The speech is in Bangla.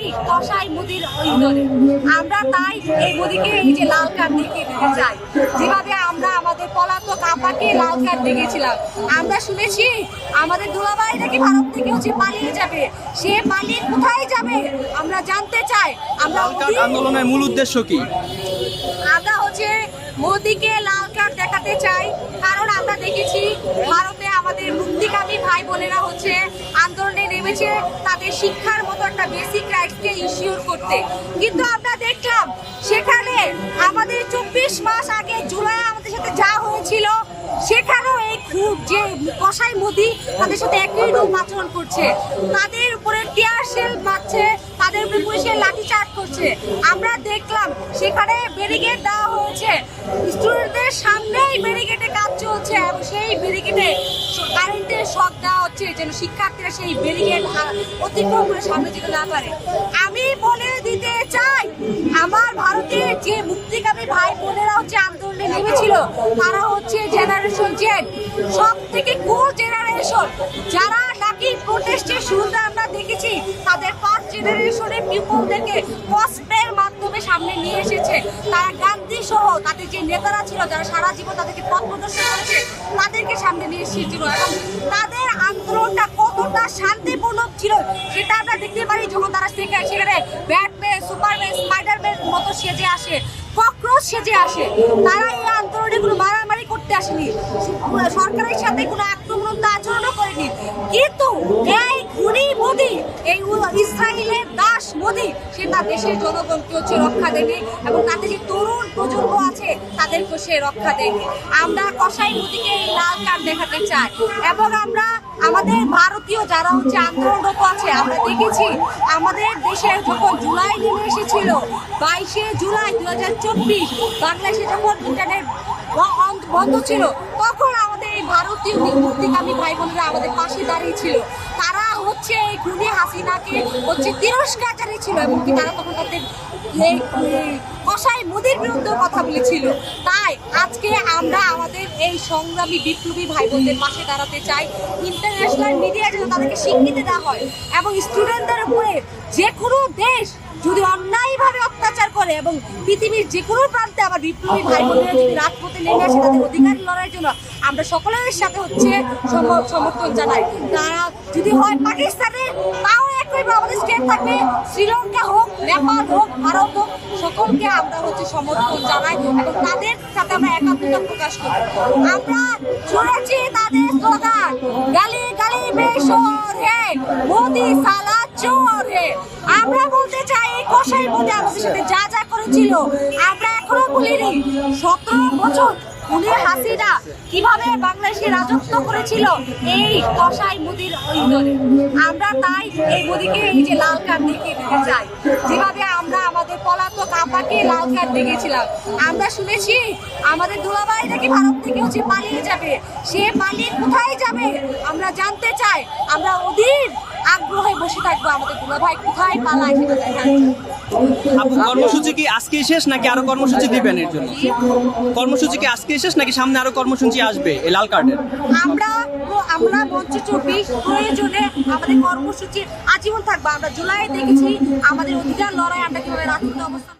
এই কসাই মোদির ইন্ধনে। আমরা তাই এই মোদিকে এই যে লাল কার্ড দেখিয়ে দিতে চাই, যেভাবে আমরা আমাদের পলাতক আপাকে লাল কার্ড দেখিয়েছিলাম। আমরা শুনেছি আমাদের দুলাভাই নাকি ভারত থেকে পালিয়ে যাবে, সে পালিয়ে কোথায় যাবে আমরা জানতে চাই। আমরা আন্দোলনের মূল উদ্দেশ্য কি? আমরা মোদিকে লাল কার্ড দেখাতে চাই, কারণ আমরা দেখেছি ভারতে আমাদের মুক্তিকামী ভাই বোনেরা আন্দোলনে নেমেছে তাদের শিক্ষার মতো একটা বেসিক রাইটসকে ইনশিওর করতে। কিন্তু আমরা দেখলাম সেখানে আমাদের 24 মাস আগে জুলাই আমাদের সাথে যা হয়েছিল, সেখানেও এই খুব যে কসাই মোদি তাদের সাথে একই রকম আচরণ করছে, তাদের উপরে টিয়ার শেল মারছে, তাদের উপরে পুলিশের লাঠিচার্জ করছে। আমরা দেখলাম সেখানে ব্যারিকেড দেওয়া হয়েছে, স্টুডেন্টদের সামনেই ব্যারিকেডে কাজ চলছে এবং সেই ব্যারিকেডে কারেন্টের শক দেওয়া হচ্ছে যেন শিক্ষার্থীরা সেই ব্যারিকেড অতিক্রম করে সামনে যেতে না পারে। আমি বলে দিতে চাই, আমার ভারতের যে মুক্তিকামী ভাই বোনেরা আন্দোলনে নেমেছিল তারা জেনারেশন জেড, সব থেকে কোর জেনারেশন, যারা নাকি প্রোটেস্টের শুরুতে আমরা দেখেছি তাদের ফার্স্ট জেনারেশনের পিপলদেরকে কসপ্লের মাধ্যমে সামনে নিয়ে এসেছে। তারা গান্ধী সহ তাদের যে নেতারা ছিল যারা সারা জীবন তাদেরকে পথ প্রদর্শন করেছে তাদেরকে সামনে নিয়ে এসেছিল এবং তাদের আন্দোলনটা কতটা শান্তিপূর্ণ ছিল সেটা আমরা দেখতে পারি যখন তারা সেখানে ব্যাটম্যান, সুপারম্যান, স্পাইডারম্যান মতো সেজে আসে, ককরোচ সেজে আসে। তারা এই আন্দোলনে কোনো মারামারি করতে আসেনি, সরকারের সাথে কোনো আক্রমণাত্মক আচরণও করেনি। কিন্তু এই খুনি মোদি, এই ইসরায়েলের দাস মোদি, সে তার দেশের জনগণকে রক্ষা দেবে এবং তাদের যে তরুণ প্রজন্ম আছে তাদেরকে সে রক্ষা দেবে। আমরা কসাই মোদিকে এই লাল কার্ড দেখাতে চাই এবং আমরা আমাদের ভারতীয় যারা আন্দোলনরত আছে, আমরা দেখেছি আমাদের দেশের যখন জুলাই নেমে এসেছিল 22শে জুলাই 2024 বাংলাদেশে যখন ইন্টারনেট বন্ধ ছিল, তখন আমাদের এই ভারতীয় মুক্তিকামী ভাই বোনেরা আমাদের পাশে দাঁড়িয়েছিল। তারা এই খুনি হাসিনাকে তিরস্কার জানিয়েছিল এবং তারা তখন তাদের কসাই মোদির বিরুদ্ধে কথা বলেছিল। তাই আজকে আমরা আমাদের এই সংগ্রামী বিপ্লবী ভাই বোনদের পাশে দাঁড়াতে চাই। ইন্টারন্যাশনাল মিডিয়া যেন তাদেরকে স্বীকৃতি দেওয়া হয় এবং স্টুডেন্টদের উপরে যে কোনো দেশ যদি অন্যায়ভাবে অত্যাচার করে এবং পৃথিবীর যে কোনো প্রান্তে আমার বিপ্লবী ভাই বোনেরা যদি রাজপথে নেমে আসে তাদের অধিকার লড়াইয়ের জন্য, আমরা সকলের সাথে সমর্থন জানাই। তারা যদি হয় পাকিস্তানে, তাও একইভাবে আমাদের স্টেট থাকবে, শ্রীলঙ্কা হোক, নেপাল হোক, ভারত হোক, সকলকে আমরা সমর্থন জানাই এবং তাদের সাথে আমরা একাত্মতা প্রকাশ করি। আমরা শুনেছি তাদের স্লোগান, গালি গালি বেশর হে মোদি সালা চোর হে। আমরা বলতে চাই এই কসাই মোদি আমাদের সাথে যা যা করেছিল আমরা এখনো ভুলিনি। 17 বছর খুনি হাসিনা কিভাবে বাংলাদেশে রাজত্ব করেছিল এই কসাই মোদির ইন্ধনে। আমরা তাই এই মোদিকে এই যে লাল কার্ড দেখিয়ে দিতে চাই, যেভাবে আমরা আমাদের পলাতক আপাকে লাল কার্ড দেখিয়েছিলাম। আমরা শুনেছি আমাদের দুলাভাই নাকি ভারত থেকে পালিয়ে যাবে, সে পালিয়ে কোথায় যাবে আমরা জানতে চাই। আমরা অধীর আগ্রহে বসে থাকবো আমাদের দুলাভাই কোথায় পালায় সেটা দেখার জন্য। কর্মসূচি কি আজকেই শেষ নাকি আরো কর্মসূচি দিবেন? এর জন্য কর্মসূচি কি আজকেই শেষ নাকি সামনে আরো কর্মসূচি আসবে এই লাল কার্ডের? আমরা মঞ্চ 24 প্রয়োজনে আমাদের কর্মসূচি আজীবন থাকবো। আমরা জুলাই দেখেছি আমাদের অধিকার লড়াই আমরা কিভাবে রাজনীতি অবস্থান